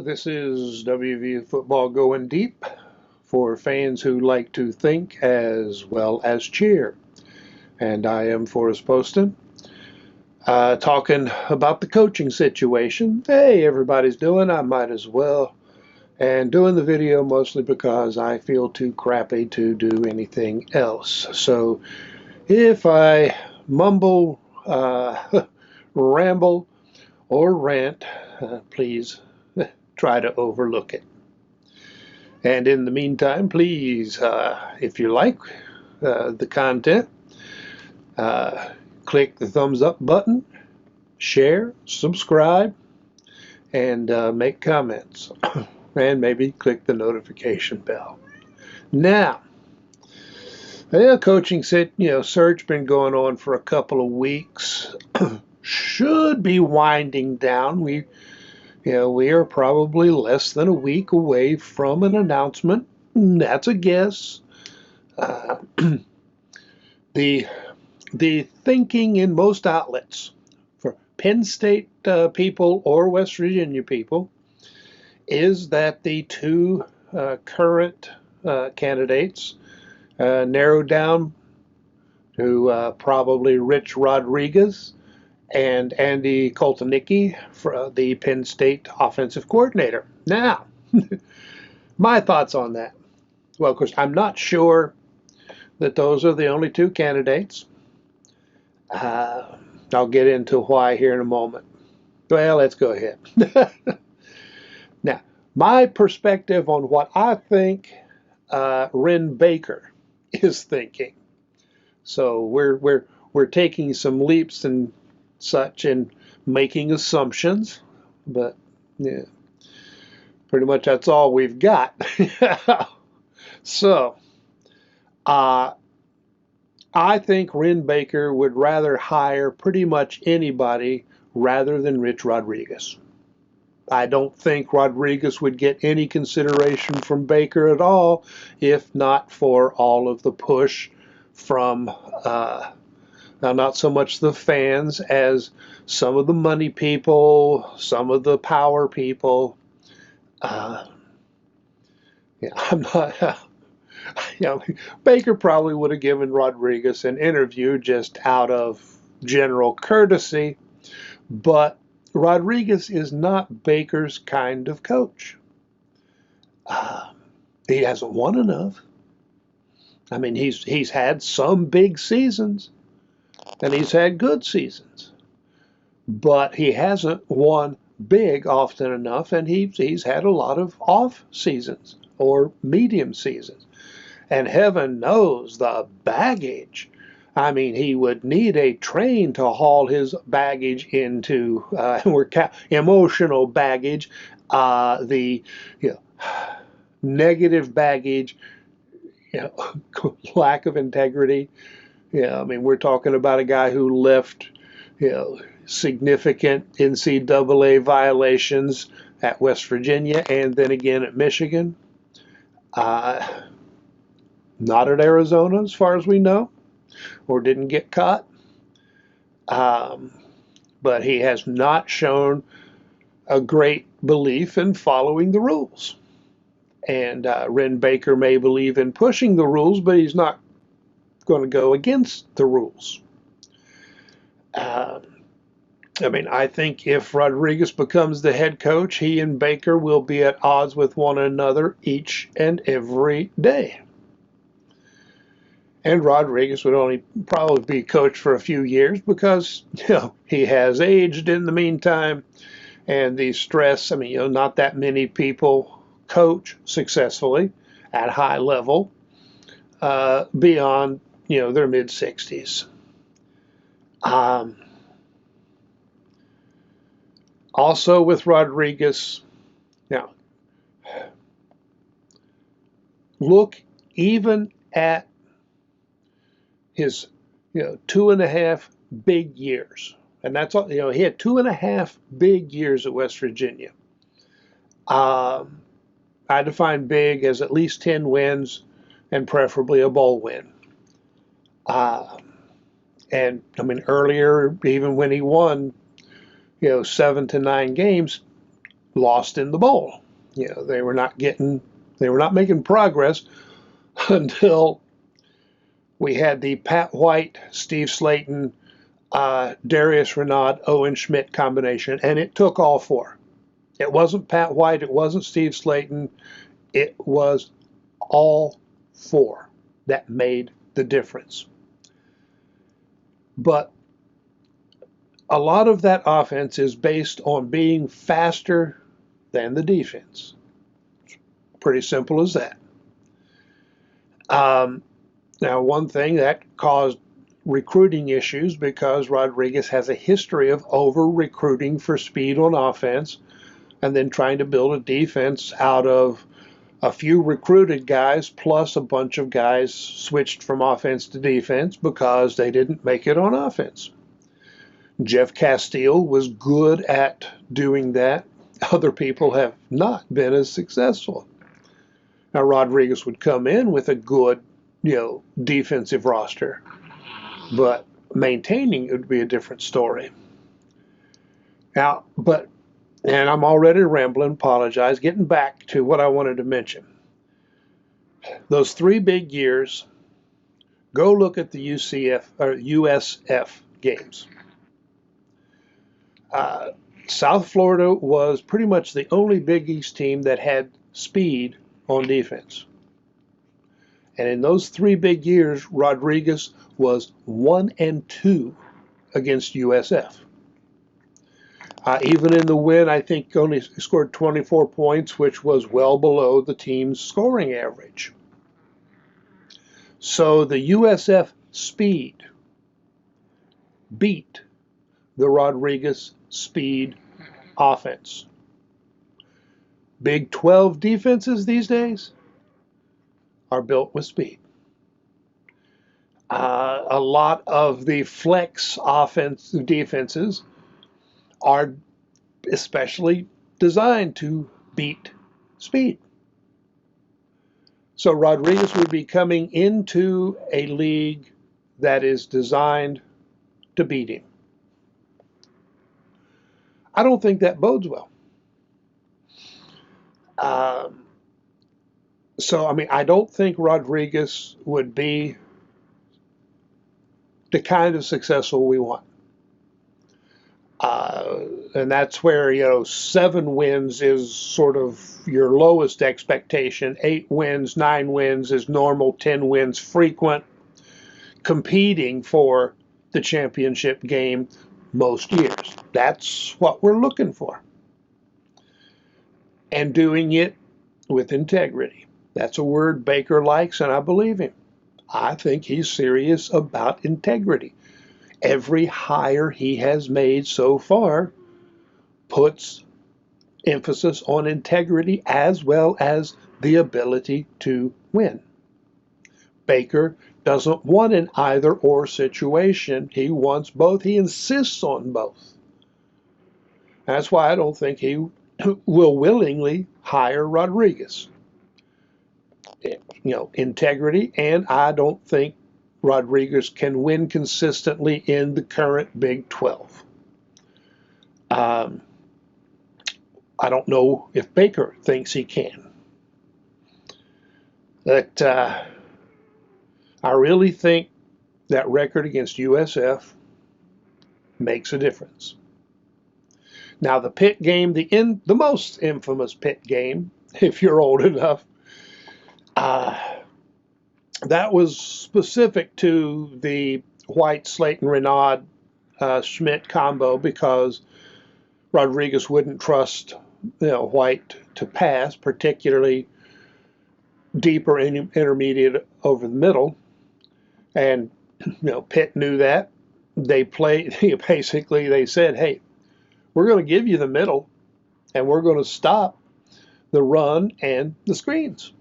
This is WVU football going deep for fans who like to think as well as cheer. And I am Forrest Poston, talking about the coaching situation. Hey, everybody's doing, I might as well. And doing the video mostly because I feel too crappy to do anything else. So if I mumble, ramble, or rant, please try to overlook it. And in the meantime, please, if you like the content, click the thumbs up button, share, subscribe, and make comments. And maybe click the notification bell. Now, coaching search been going on for a couple of weeks. Should be winding down. We are probably less than a week away from an announcement. That's a guess. The thinking in most outlets for Penn State people or West Virginia people is that the two current candidates narrowed down to probably Rich Rodriguez and Andy Kotelnicki, for the Penn State offensive coordinator. Now, my thoughts on that. Well, of course, I'm not sure that those are the only two candidates. I'll get into why here in a moment. Well, let's go ahead. Now, my perspective on what I think Wren Baker is thinking. So we're taking some leaps and such and making assumptions, but yeah, pretty much that's all we've got. So I think Wren Baker would rather hire pretty much anybody rather than Rich Rodriguez. I don't think Rodriguez would get any consideration from Baker at all, if not for all of the push from now, not so much the fans as some of the money people, some of the power people. I'm not. Baker probably would have given Rodriguez an interview just out of general courtesy, but Rodriguez is not Baker's kind of coach. He hasn't won enough. I mean, he's had some big seasons, and he's had good seasons, but he hasn't won big often enough, and he's had a lot of off seasons or medium seasons. And heaven knows the baggage. I mean, he would need a train to haul his baggage into, emotional baggage, the negative baggage, lack of integrity. I mean, we're talking about a guy who left, significant NCAA violations at West Virginia and then again at Michigan. Not at Arizona, as far as we know, or didn't get caught. But he has not shown a great belief in following the rules. And Wren Baker may believe in pushing the rules, but he's not going to go against the rules. I think if Rodriguez becomes the head coach, he and Baker will be at odds with one another each and every day. And Rodriguez would only probably be coach for a few years because, he has aged in the meantime. And the stress, not that many people coach successfully at high level beyond, their mid-60s. Also with Rodriguez, look even at his, 2.5 big years. And that's all, he had 2.5 big years at West Virginia. I define big as at least 10 wins and preferably a bowl win. And earlier, even when he won, 7 to 9 games, lost in the bowl. They were not making progress until we had the Pat White, Steve Slayton, Darius Renaud, Owen Schmidt combination, and it took all four. It wasn't Pat White, it wasn't Steve Slayton, it was all four that made the difference. But a lot of that offense is based on being faster than the defense. It's pretty simple as that. Now, one thing that caused recruiting issues because Rodriguez has a history of over-recruiting for speed on offense and then trying to build a defense out of a few recruited guys plus a bunch of guys switched from offense to defense because they didn't make it on offense. Jeff Castile was good at doing that. Other people have not been as successful. Now, Rodriguez would come in with a good, defensive roster, but maintaining it would be a different story. Now, and I'm already rambling, apologize, getting back to what I wanted to mention. Those 3 big years, go look at the USF games. South Florida was pretty much the only Big East team that had speed on defense. And in those 3 big years, Rodriguez was 1-2 against USF. Even in the win, I think only scored 24 points, which was well below the team's scoring average. So the USF speed beat the Rodriguez speed offense. Big 12 defenses these days are built with speed. A lot of the flex defenses are especially designed to beat speed. So Rodriguez would be coming into a league that is designed to beat him. I don't think that bodes well. I don't think Rodriguez would be the kind of successful we want. And that's where, 7 wins is sort of your lowest expectation. 8 wins, 9 wins is normal, 10 wins frequent. Competing for the championship game most years. That's what we're looking for. And doing it with integrity. That's a word Baker likes, and I believe him. I think he's serious about integrity. Every hire he has made so far puts emphasis on integrity as well as the ability to win. Baker doesn't want an either-or situation. He wants both. He insists on both. That's why I don't think he will willingly hire Rodriguez. Integrity, and I don't think Rodriguez can win consistently in the current Big 12. I don't know if Baker thinks he can. But I really think that record against USF makes a difference. Now, the Pitt game, the most infamous Pitt game, if you're old enough, that was specific to the White, Slayton, Renaud, Schmidt combo because Rodriguez wouldn't trust White to pass, particularly deeper intermediate over the middle. And Pitt knew that. They basically they said, hey, we're going to give you the middle and we're going to stop the run and the screens.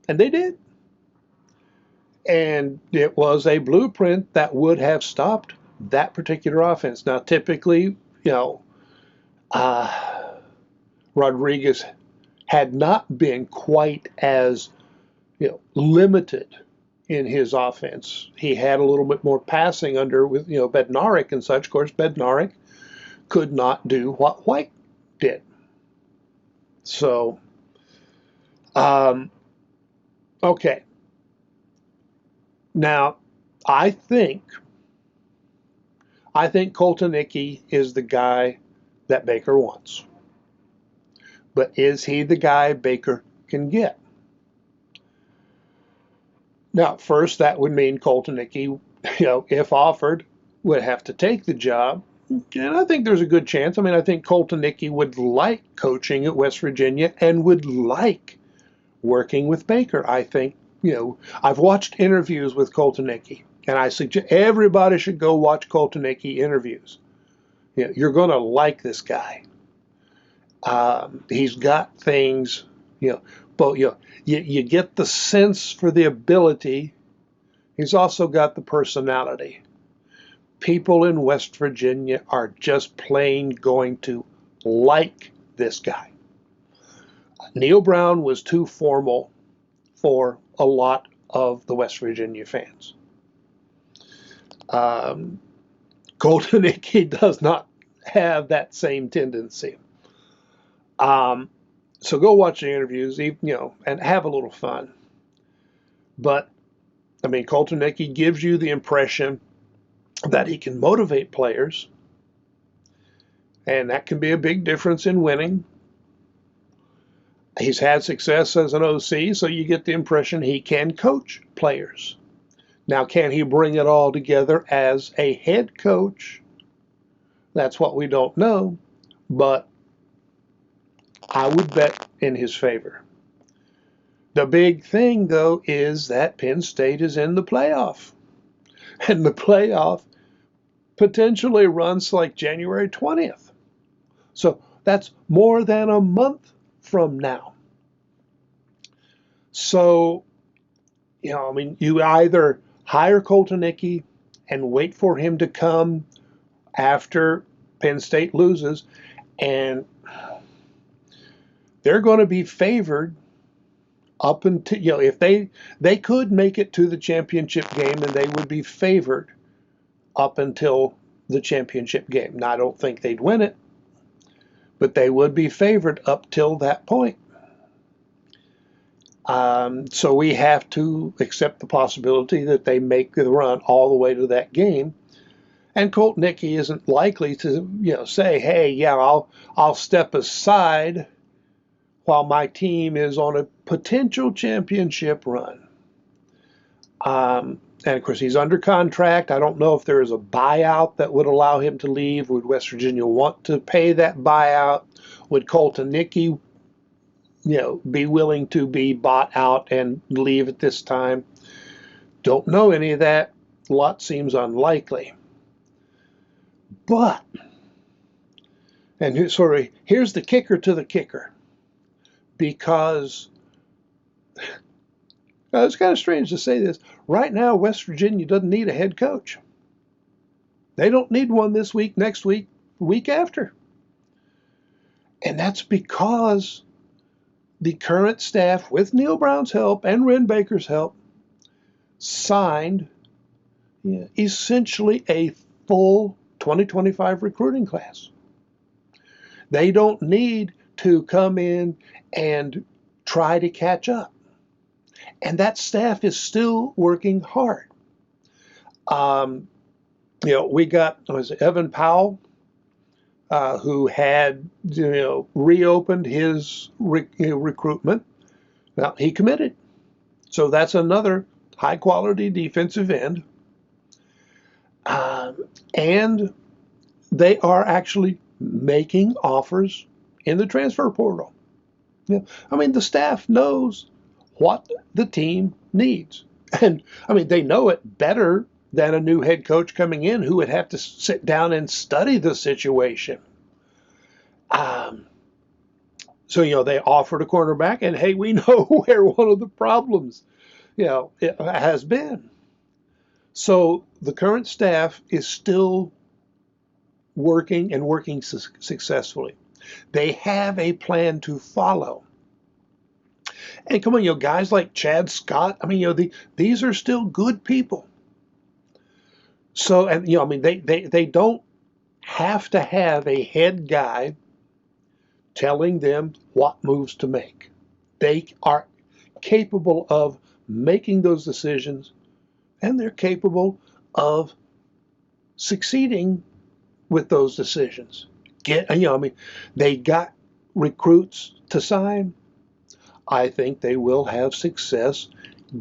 And they did. And it was a blueprint that would have stopped that particular offense. Now, typically, Rodriguez had not been quite as limited in his offense. He had a little bit more passing under with Bednarik and such. Of course, Bednarik could not do what White did. So, okay. Now, I think Kotelnicki is the guy that Baker wants. But is he the guy Baker can get? Now, first, that would mean Kotelnicki, if offered, would have to take the job. And I think there's a good chance. I mean, I think Kotelnicki would like coaching at West Virginia and would like working with Baker. I think, I've watched interviews with Kotelnicki, and I suggest everybody should go watch Kotelnicki interviews. You're going to like this guy. He's got things, but you get the sense for the ability. He's also got the personality. People in West Virginia are just plain going to like this guy. Neil Brown was too formal for a lot of the West Virginia fans. Kotelnicki does not have that same tendency. So go watch the interviews, and have a little fun. But, I mean, Kotelnicki gives you the impression that he can motivate players, and that can be a big difference in winning. He's had success as an OC, so you get the impression he can coach players. Now, can he bring it all together as a head coach? That's what we don't know, but I would bet in his favor. The big thing, though, is that Penn State is in the playoff. And the playoff potentially runs like January 20th. So that's more than a month from now. So, you either hire Kotelnicki and wait for him to come after Penn State loses, and they're going to be favored up until, if they could make it to the championship game, and they would be favored up until the championship game. Now, I don't think they'd win it, but they would be favored up till that point. So we have to accept the possibility that they make the run all the way to that game. And Kotelnicki isn't likely to, say, hey, yeah, I'll step aside while my team is on a potential championship run. And of course, he's under contract. I don't know if there is a buyout that would allow him to leave. Would West Virginia want to pay that buyout? Would Kotelnicki, be willing to be bought out and leave at this time? Don't know any of that. A lot seems unlikely. But, and here's the kicker to the kicker. Because it's kind of strange to say this. Right now, West Virginia doesn't need a head coach. They don't need one this week, next week, week after. And that's because the current staff, with Neil Brown's help and Ren Baker's help, signed essentially a full 2025 recruiting class. They don't need to come in and try to catch up. And that staff is still working hard. We got Evan Powell, who had reopened his recruitment. Now he committed, so that's another high quality defensive end, and they are actually making offers in the transfer portal. The staff knows what the team needs. And, they know it better than a new head coach coming in who would have to sit down and study the situation. So, they offered a cornerback, and hey, we know where one of the problems, it has been. So the current staff is still working and working successfully. They have a plan to follow. And come on, guys like Chad Scott, these are still good people. So, and, they don't have to have a head guy telling them what moves to make. They are capable of making those decisions, and they're capable of succeeding with those decisions. They got recruits to sign. I think they will have success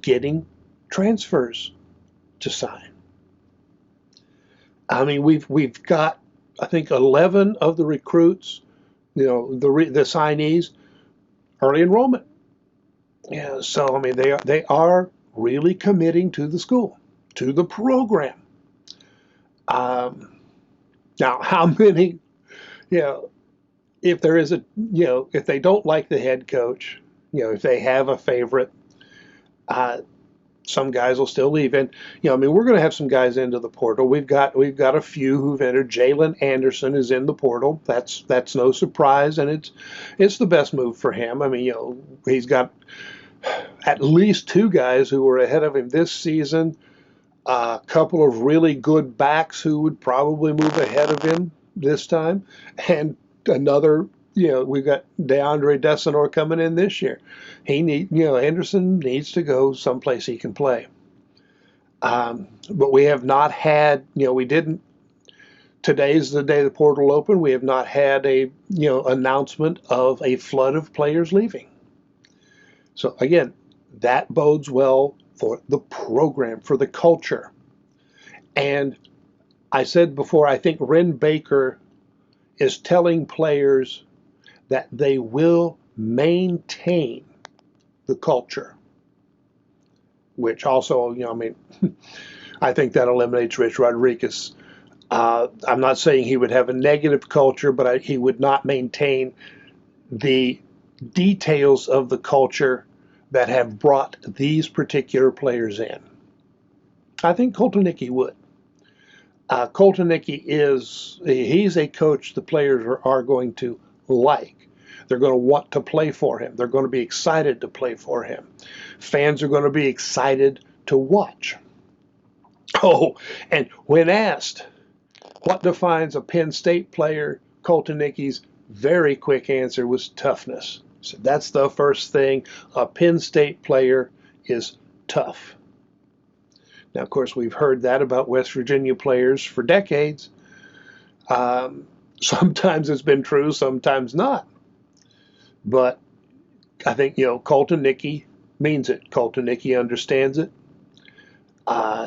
getting transfers to sign. I mean, we've got, I think, 11 of the recruits, the signees, early enrollment. Yeah, so I mean, they are really committing to the school, to the program. Now, how many, you know, if there is if they don't like the head coach, if they have a favorite, uh, some guys will still leave. And I mean, we're going to have some guys into the portal. We've got a few who've entered. Jalen Anderson is in the portal. That's no surprise, and it's the best move for him. I mean, he's got at least two guys who were ahead of him this season. A couple of really good backs who would probably move ahead of him this time, and another. We've got DeAndre Desanor coming in this year. Anderson needs to go someplace he can play. But we have not had, we didn't. Today's the day the portal opened. We have not had a, announcement of a flood of players leaving. So again, that bodes well for the program, for the culture. And I said before, I think Ren Baker is telling players that they will maintain the culture, which also, I mean, I think that eliminates Rich Rodriguez. I'm not saying he would have a negative culture, but he would not maintain the details of the culture that have brought these particular players in. I think Kotelnicki would. Kotelnicki he's a coach the players are going to like. They're going to want to play for him. They're going to be excited to play for him. Fans are going to be excited to watch. Oh, and when asked what defines a Penn State player, Kotelnicki's very quick answer was toughness. So that's the first thing. A Penn State player is tough. Now, of course, we've heard that about West Virginia players for decades. Sometimes it's been true, sometimes not. But I think, Kotelnicki means it. Kotelnicki understands it.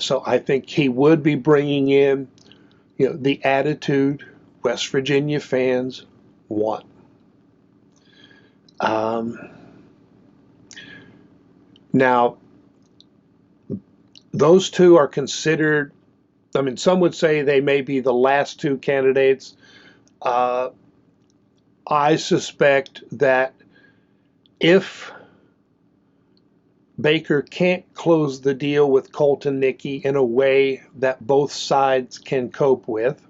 So I think he would be bringing in, the attitude West Virginia fans want. Now, those two are considered, I mean, some would say they may be the last two candidates. I suspect that if Baker can't close the deal with Kotelnicki in a way that both sides can cope with,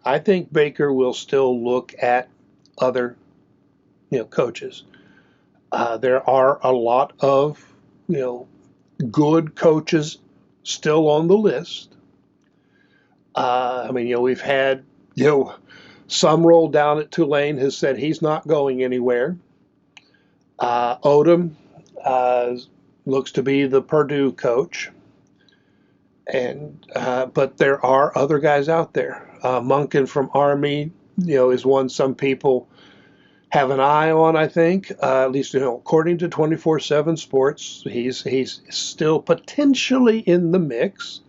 I think Baker will still look at other, coaches. There are a lot of, good coaches still on the list. I mean, we've had, some roll down at Tulane has said he's not going anywhere. Odom looks to be the Purdue coach, and but there are other guys out there. Monken from Army, is one some people have an eye on. I think, at least according to 24/7 Sports, he's still potentially in the mix.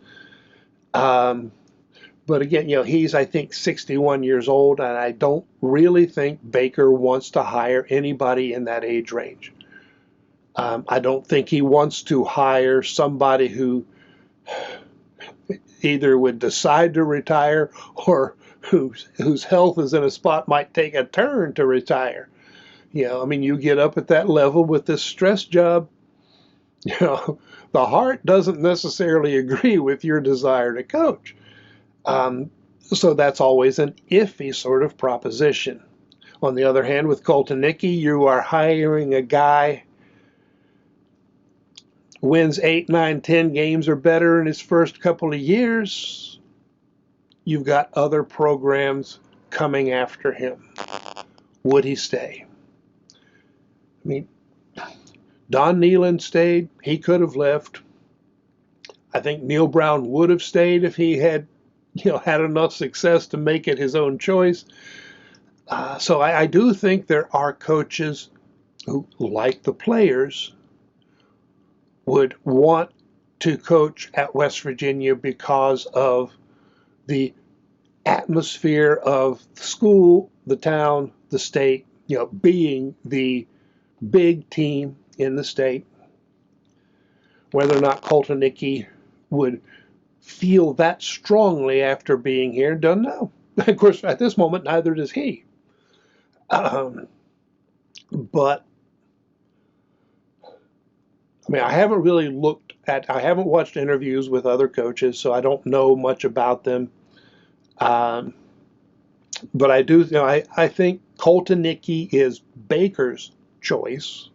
But again, he's, I think, 61 years old, and I don't really think Baker wants to hire anybody in that age range. I don't think he wants to hire somebody who either would decide to retire or whose health is in a spot might take a turn to retire. I mean, you get up at that level with this stress job, the heart doesn't necessarily agree with your desire to coach. So that's always an iffy sort of proposition. On the other hand, with Kotelnicki, you are hiring a guy wins 8, 9, 10 games or better in his first couple of years. You've got other programs coming after him. would he stay? I mean, Don Nehlen stayed. He could have left. I think Neil Brown would have stayed if he had, had enough success to make it his own choice. So I do think there are coaches who, like the players, would want to coach at West Virginia because of the atmosphere of the school, the town, the state, being the big team in the state. Whether or not Kotelnicki would feel that strongly after being here, don't know. Of course, at this moment, neither does he. But I mean, I haven't really I haven't watched interviews with other coaches, so I don't know much about them. But I do, I think Kotelnicki is Baker's choice.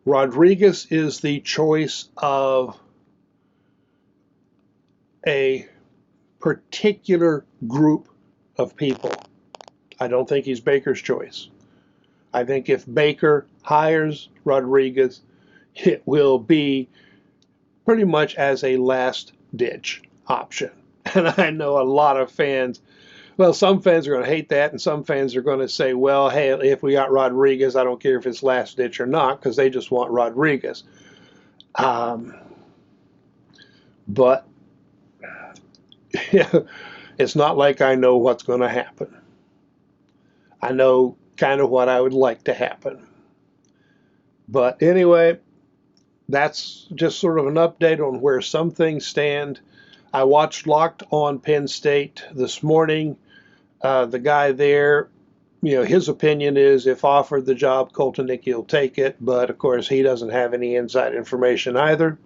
Rodriguez is the choice of a particular group of people. I don't think he's Baker's choice. I think if Baker hires Rodriguez, it will be pretty much as a last-ditch option. And I know a lot of fans, well, some fans are going to hate that, and some fans are going to say, well, hey, if we got Rodriguez, I don't care if it's last-ditch or not, because they just want Rodriguez. But it's not like I know what's going to happen. I know kind of what I would like to happen. But anyway, that's just sort of an update on where some things stand. I watched Locked on Penn State this morning. The guy there, his opinion is if offered the job, Kotelnicki will take it. But, of course, he doesn't have any inside information either.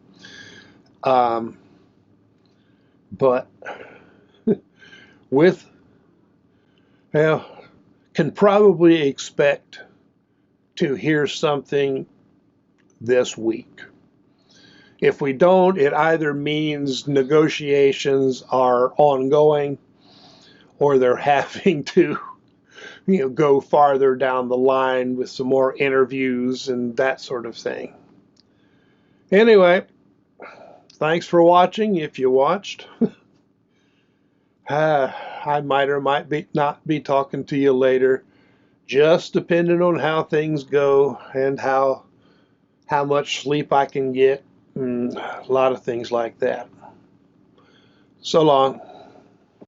But can probably expect to hear something this week. If we don't, it either means negotiations are ongoing or they're having to, go farther down the line with some more interviews and that sort of thing. Anyway, thanks for watching if you watched. I might or might not be talking to you later, just depending on how things go and how much sleep I can get, and a lot of things like that. So long.